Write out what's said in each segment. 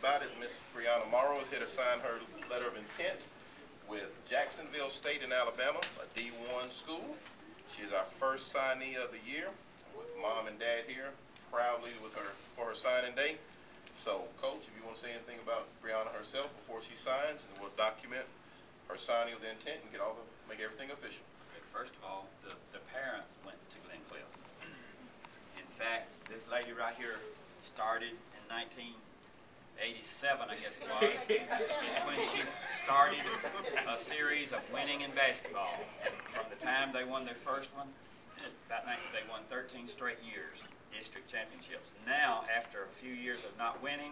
about is Miss Briana Morrow is here to sign her letter of intent with Jacksonville State in Alabama, a D1 school. She is our first signee of the year, with Mom and Dad here proudly with her for her signing day. So, Coach, if you want to say anything about Briana herself before she signs, and we'll document her signing of the intent and make everything official. First of all, the parents went to Glencliff. In fact, this lady right here started in 1987, I guess it was. It's when she started a series of winning in basketball. And from the time they won their first one, they won 13 straight years, district championships. Now, after a few years of not winning,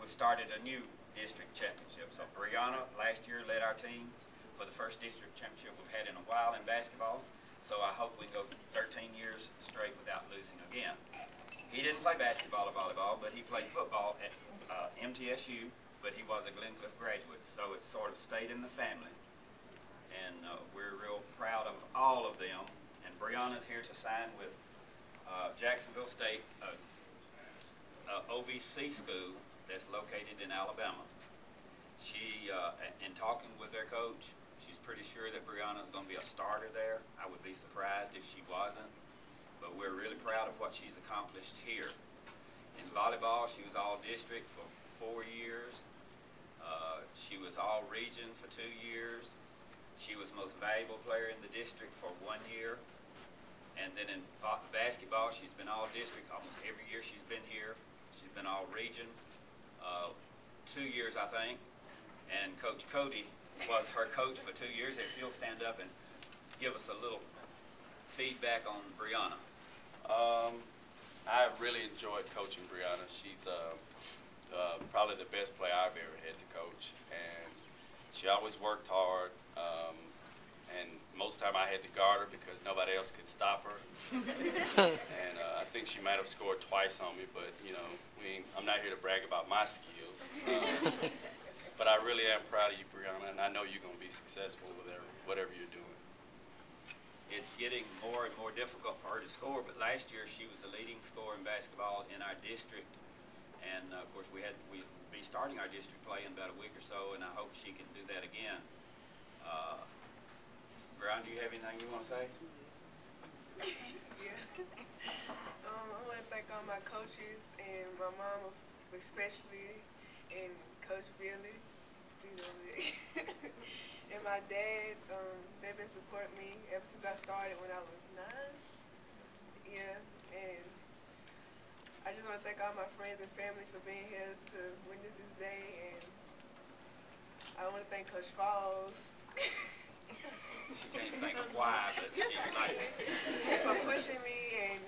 we've started a new district championship. So Briana last year led our team for the first district championship we've had in a while in basketball. So I hope we can go 13 years straight without losing again. He didn't play basketball or volleyball, but he played football at MTSU, but he was a Glencliff graduate. So it's sort of stayed in the family. And we're real proud of all of them. And Briana's here to sign with Jacksonville State, OVC school that's located in Alabama. She, in talking with their coach, she's pretty sure that Briana's going to be a starter there. I would be surprised if she wasn't, but we're really proud of what she's accomplished here. In volleyball, she was all district for 4 years. She was all region for 2 years. She was most valuable player in the district for 1 year. And then in basketball, she's been all district almost every year she's been here. She's been all region 2 years, I think. And Coach Cody was her coach for 2 years. If he'll stand up and give us a little feedback on Briana. I really enjoyed coaching Briana. She's probably the best player I've ever had to coach, and she always worked hard. And most of the time I had to guard her because nobody else could stop her. And I think she might have scored twice on me, but you know, I'm not here to brag about my skills. But I really am proud of you, Briana, and I know you're going to be successful with whatever you're doing. It's getting more and more difficult for her to score, but last year she was the leading scorer in basketball in our district. And of course we'll be starting our district play in about a week or so, and I hope she can do that again. Briana, do you have anything you want to say? Yeah. I want to thank all my coaches and my mom especially, and Coach Billy, you know, and my dad. They've been supporting me ever since I started when I was 9. Yeah, and I just want to thank all my friends and family for being here to witness this day, and I want to thank Coach Falls. She can't think of why, but she's like for pushing me and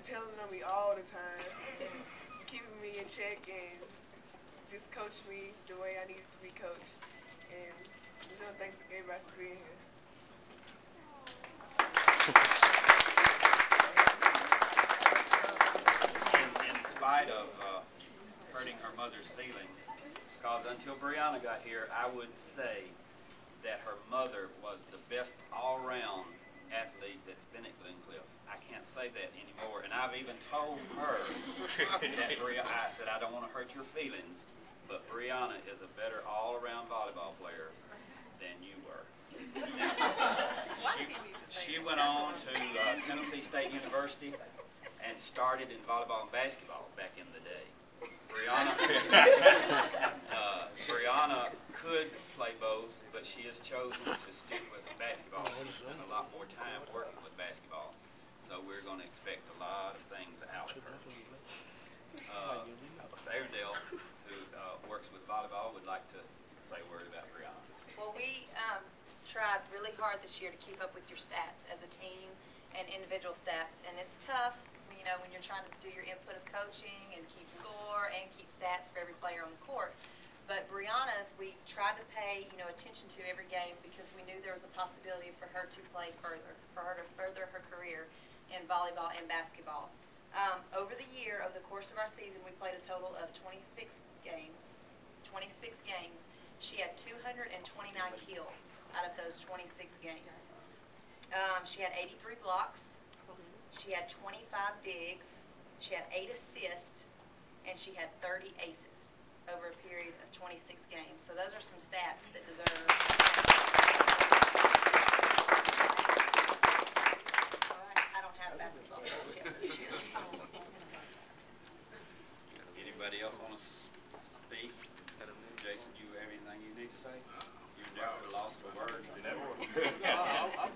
telling on me all the time, keeping me in check, and just coach me the way I needed to be coached. And just want to thank everybody for being here. In spite of hurting her mother's feelings, because until Briana got here, I would say that her mother was the best all-round athlete that's been at Glencliff. I can't say that anymore, and I've even told her that I said, I don't want to hurt your feelings, but Briana is a better all-around volleyball player than you were. She went on to Tennessee State University and started in volleyball and basketball back in the day. Briana could play both, but she has chosen to stick with basketball. She spent a lot more time working with basketball, so we're going to expect a lot of things out of her. Arendelle, who works with volleyball, would like to say a word about Briana. Well, we tried really hard this year to keep up with your stats as a team and individual stats, and it's tough, you know, when you're trying to do your input of coaching and keep score and keep stats for every player on the court. But Briana's, we tried to pay, you know, attention to every game because we knew there was a possibility for her to play further, for her to further her career in volleyball and basketball. Over the year, over the course of our season, we played a total of 26 games. 26 games. She had 229 kills out of those 26 games. She had 83 blocks. She had 25 digs. She had 8 assists. and she had 30 aces over a period of 26 games. So those are some stats that deserve. I don't have basketball stats yet for this year. Anybody else want to speak? Jason, you have anything you need to say? You never lost a word. You never. I'm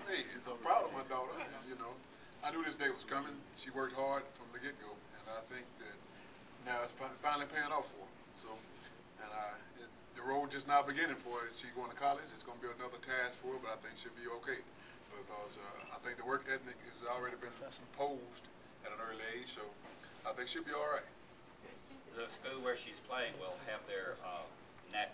proud of my daughter. You know, I knew this day was coming. She worked hard from the get-go, and I think that now it's finally paying off for her. So, and the road just now beginning for her. She's going to college. It's going to be another task for her, but I think she'll be okay because I think the work ethic has already been posed at an early age. So, I think she'll be all right. The school where she's playing will have their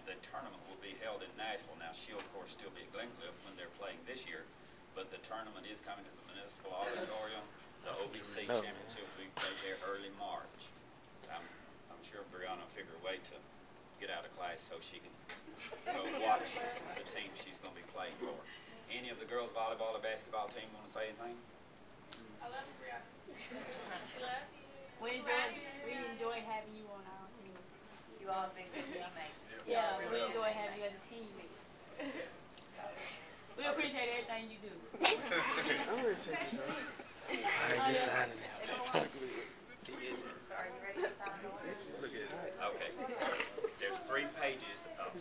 the tournament will be held in Nashville. Now she'll of course still be at Glencliff when they're playing this year, but the tournament is coming to the Municipal Auditorium. The OVC Championship will be played there early March. I'm sure Briana will figure a way to get out of class so she can go watch the team she's going to be playing for. Any of the girls' volleyball or basketball team want to say anything? I love you, Briana. We enjoy having you on our team. You all have been good teammates. Yeah, Really we good enjoy having you as a teammate. We appreciate everything you do. Sorry, you ready to sign the order? Okay. There's 3 pages of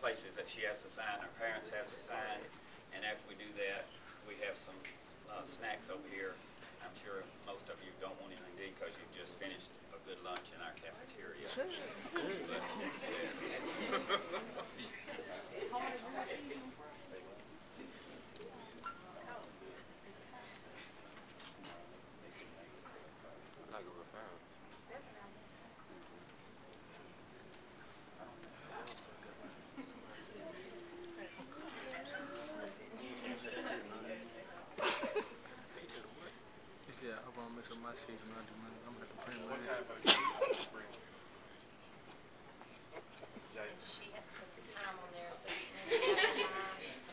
places that she has to sign, her parents have to sign, and after we do that, we have some snacks over here. I'm sure most of you don't want anything to eat because you just finished a good lunch in our cafeteria. Yeah, I want to make sure my season not do money. I'm going to print One one. time for the And she has to put the time on there so you can